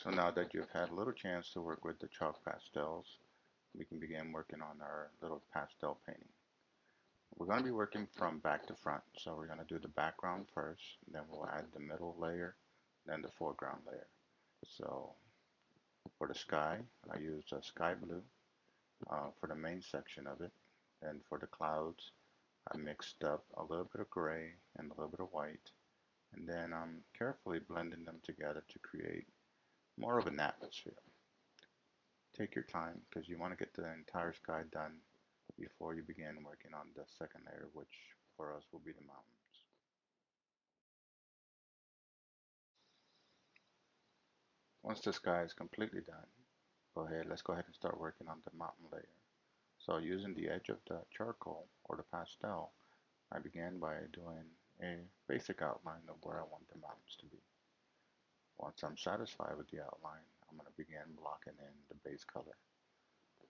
So now that you've had a little chance to work with the chalk pastels, we can begin working on our little pastel painting. We're going to be working from back to front, so we're going to do the background first, then we'll add the middle layer, then the foreground layer. So for the sky, I used sky blue for the main section of it, and for the clouds, I mixed up a little bit of gray and a little bit of white, and then I'm carefully blending them together to create more of an atmosphere. Take your time because you want to get the entire sky done before you begin working on the second layer, which for us will be the mountains. Once the sky is completely done, let's go ahead and start working on the mountain layer. So using the edge of the charcoal or the pastel, I began by doing a basic outline of where I want the mountains to be. Once I'm satisfied with the outline, I'm going to begin blocking in the base color.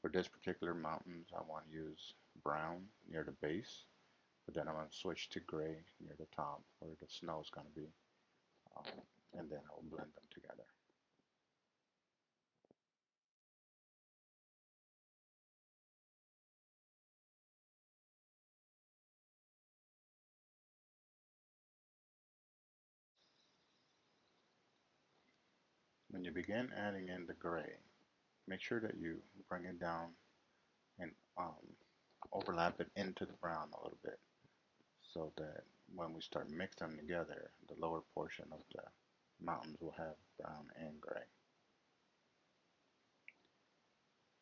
For this particular mountains, I want to use brown near the base, but then I'm going to switch to gray near the top where the snow is going to be, um, and then I will blend them together. When you begin adding in the gray, make sure that you bring it down and overlap it into the brown a little bit so that when we start mixing them together, the lower portion of the mountains will have brown and gray.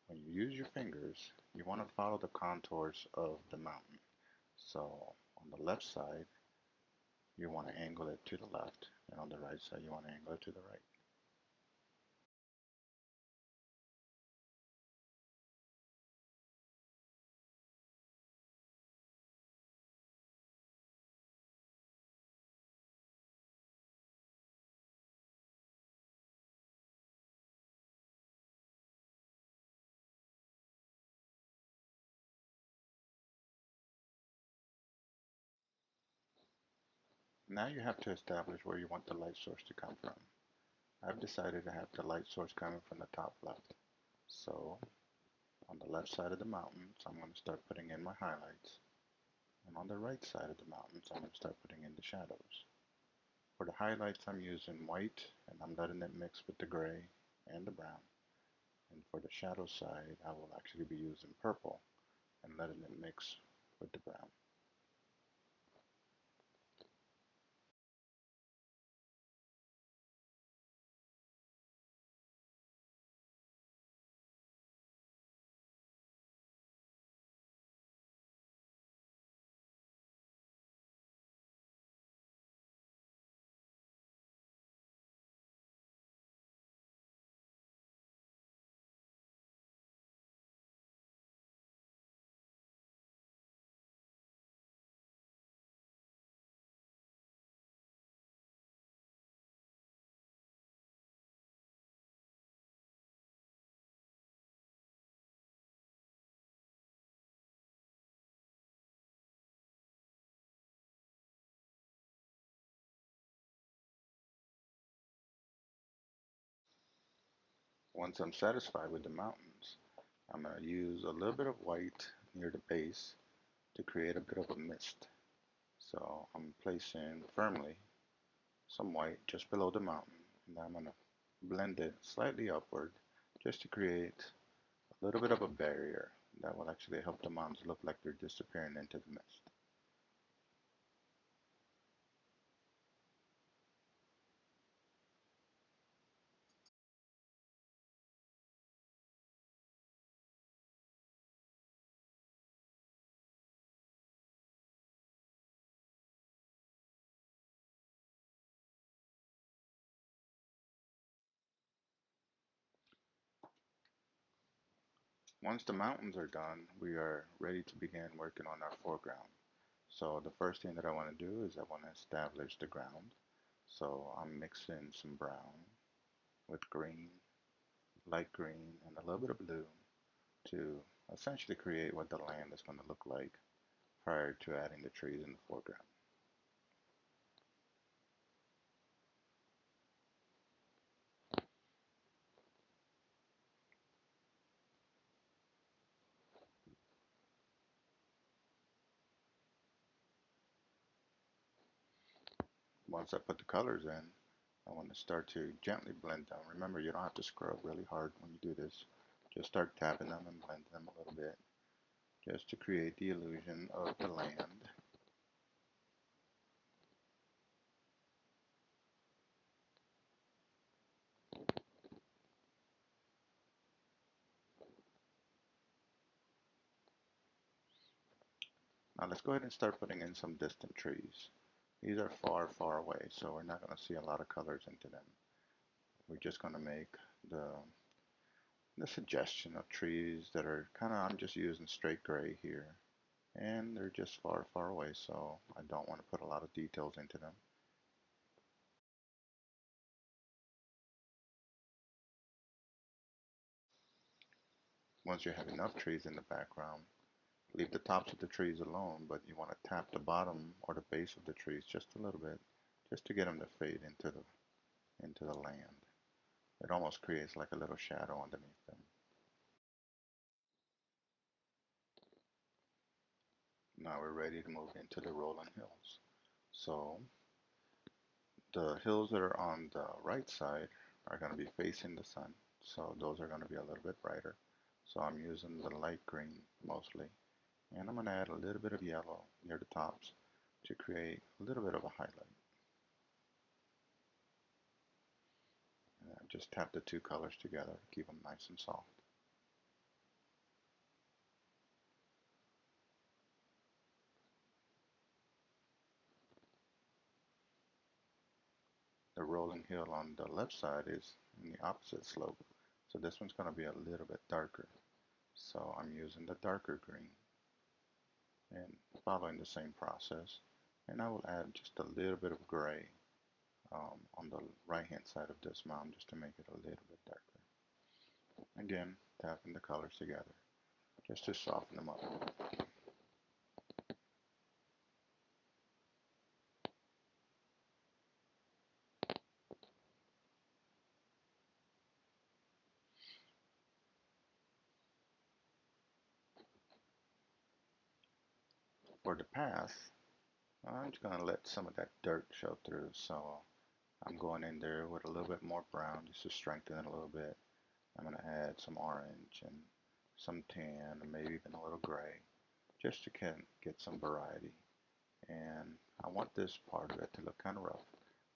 When you use your fingers, you want to follow the contours of the mountain. So on the left side, you want to angle it to the left, and on the right side, you want to angle it to the right. Now you have to establish where you want the light source to come from. I've decided to have the light source coming from the top left. So on the left side of the mountains, I'm going to start putting in my highlights. And on the right side of the mountains, I'm going to start putting in the shadows. For the highlights, I'm using white, and I'm letting it mix with the gray and the brown. And for the shadow side, I will actually be using purple and letting it mix with the brown. Once I'm satisfied with the mountains, I'm going to use a little bit of white near the base to create a bit of a mist. So I'm placing firmly some white just below the mountain, and I'm going to blend it slightly upward just to create a little bit of a barrier that will actually help the mountains look like they're disappearing into the mist. Once the mountains are done, we are ready to begin working on our foreground. So the first thing that I want to do is I want to establish the ground. So I'm mixing some brown with green, light green, and a little bit of blue to essentially create what the land is going to look like prior to adding the trees in the foreground. Once I put the colors in, I want to start to gently blend them. Remember, you don't have to scrub really hard when you do this. Just start tapping them and blending them a little bit, just to create the illusion of the land. Now let's go ahead and start putting in some distant trees. These are far, far away, so we're not going to see a lot of colors into them. We're just going to make the suggestion of trees that are kind of, I'm just using straight gray here. And they're just far, far away, so I don't want to put a lot of details into them. Once you have enough trees in the background, leave the tops of the trees alone, but you want to tap the bottom or the base of the trees just a little bit, just to get them to fade into the land. It almost creates like a little shadow underneath them. Now we're ready to move into the rolling hills. So the hills that are on the right side are going to be facing the sun, so those are going to be a little bit brighter. So I'm using the light green mostly, and I'm going to add a little bit of yellow near the tops to create a little bit of a highlight. And just tap the two colors together to keep them nice and soft. The rolling hill on the left side is in the opposite slope, so this one's going to be a little bit darker. So I'm using the darker green and following the same process. And I will add just a little bit of gray on the right hand side of this mound just to make it a little bit darker. Again, tapping the colors together just to soften them up. For the path, I'm just going to let some of that dirt show through. So I'm going in there with a little bit more brown just to strengthen it a little bit. I'm going to add some orange and some tan and maybe even a little gray just to get some variety. And I want this part of it to look kind of rough.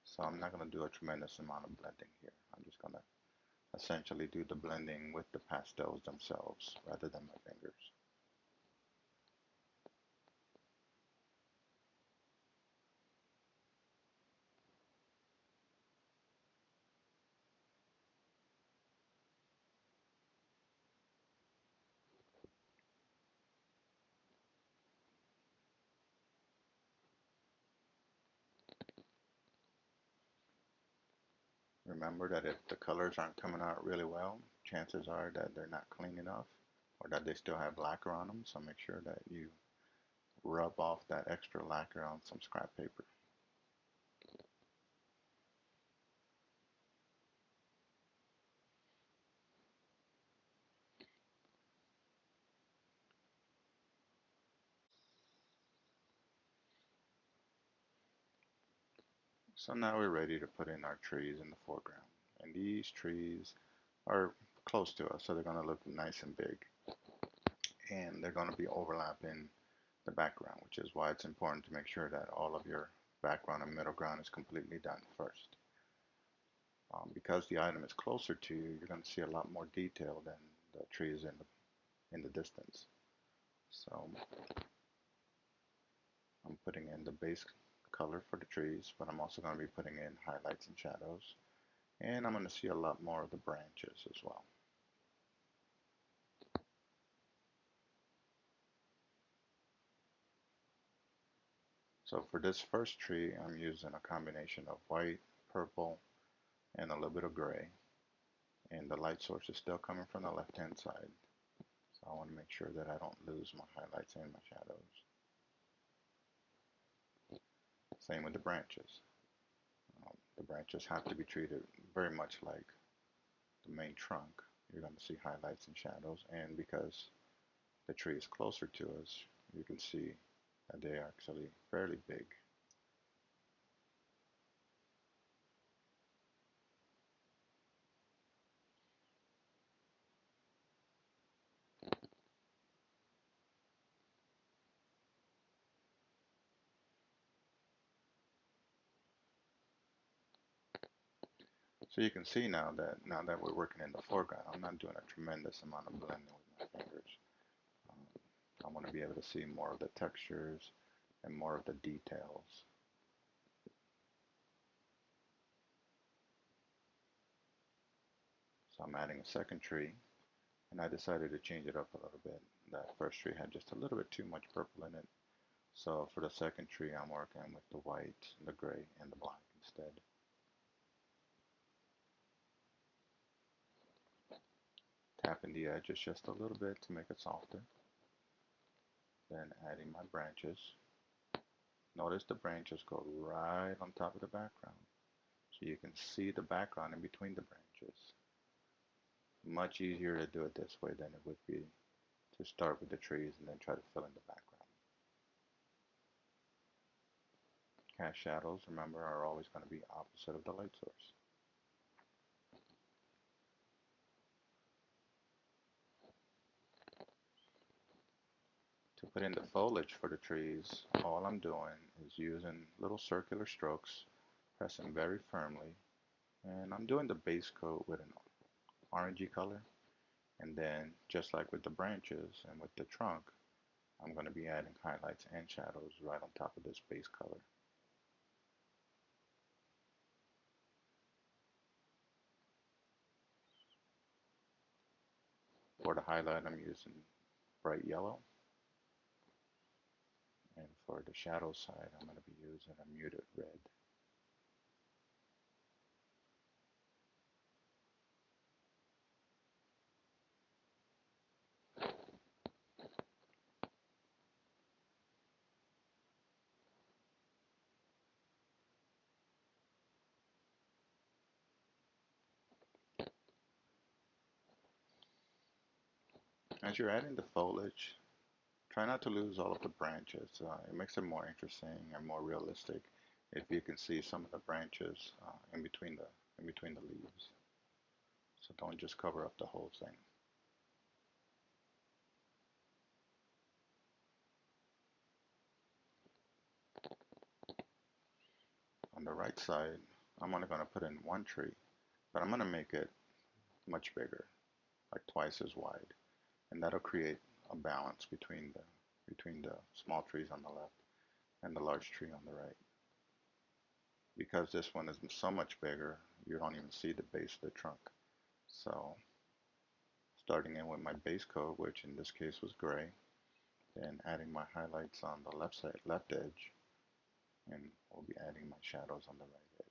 So I'm not going to do a tremendous amount of blending here. I'm just going to essentially do the blending with the pastels themselves rather than my fingers. Remember that if the colors aren't coming out really well, chances are that they're not clean enough or that they still have lacquer on them. So make sure that you rub off that extra lacquer on some scrap paper. So now we're ready to put in our trees in the foreground. And these trees are close to us, so they're going to look nice and big. And they're going to be overlapping the background, which is why it's important to make sure that all of your background and middle ground is completely done first. Because the item is closer to you, you're going to see a lot more detail than the trees in the distance. So I'm putting in the base color for the trees, but I'm also going to be putting in highlights and shadows. And I'm going to see a lot more of the branches as well. So for this first tree, I'm using a combination of white, purple, and a little bit of gray. And the light source is still coming from the left-hand side. So I want to make sure that I don't lose my highlights and my shadows. Same with the branches. The branches have to be treated very much like the main trunk. You're going to see highlights and shadows, and because the tree is closer to us, you can see that they are actually fairly big. So you can see now that we're working in the foreground, I'm not doing a tremendous amount of blending with my fingers. Um, I want to be able to see more of the textures and more of the details. So I'm adding a second tree, and I decided to change it up a little bit. That first tree had just a little bit too much purple in it. So for the second tree, I'm working with the white, the gray, and the black instead. Tapping the edges just a little bit to make it softer. Then adding my branches. Notice the branches go right on top of the background. So you can see the background in between the branches. Much easier to do it this way than it would be to start with the trees and then try to fill in the background. Cast shadows, remember, are always going to be opposite of the light source. To put in the foliage for the trees, all I'm doing is using little circular strokes, pressing very firmly, and I'm doing the base coat with an orangey color, and then just like with the branches and with the trunk, I'm going to be adding highlights and shadows right on top of this base color. For the highlight, I'm using bright yellow, and for the shadow side, I'm going to be using a muted red. As you're adding the foliage, try not to lose all of the branches. It makes it more interesting and more realistic if you can see some of the branches in between the leaves. So don't just cover up the whole thing. On the right side, I'm only going to put in one tree, but I'm going to make it much bigger, like twice as wide, and that'll create a balance between the small trees on the left and the large tree on the right. Because this one is so much bigger, you don't even see the base of the trunk. So starting in with my base coat, which in this case was gray, then adding my highlights on the left side, left edge, and we'll be adding my shadows on the right edge.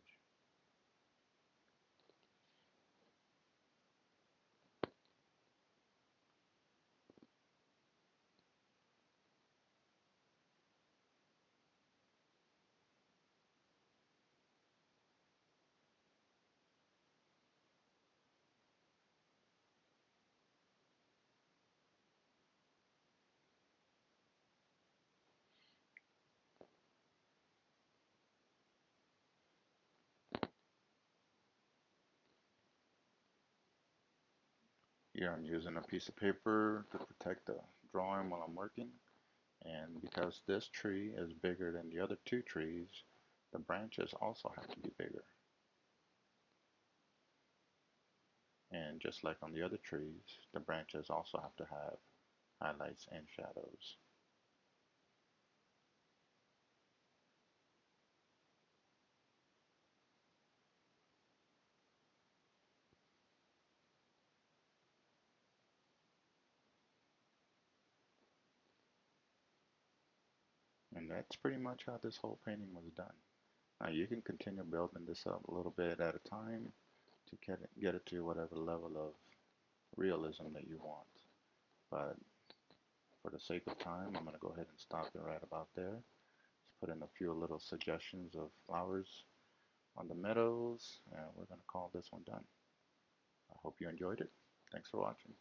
Here I'm using a piece of paper to protect the drawing while I'm working, and because this tree is bigger than the other two trees, the branches also have to be bigger. And just like on the other trees, the branches also have to have highlights and shadows. And that's pretty much how this whole painting was done. Now you can continue building this up a little bit at a time to get it to whatever level of realism that you want. But for the sake of time, I'm going to go ahead and stop it right about there. Just put in a few little suggestions of flowers on the meadows, and we're going to call this one done. I hope you enjoyed it. Thanks for watching.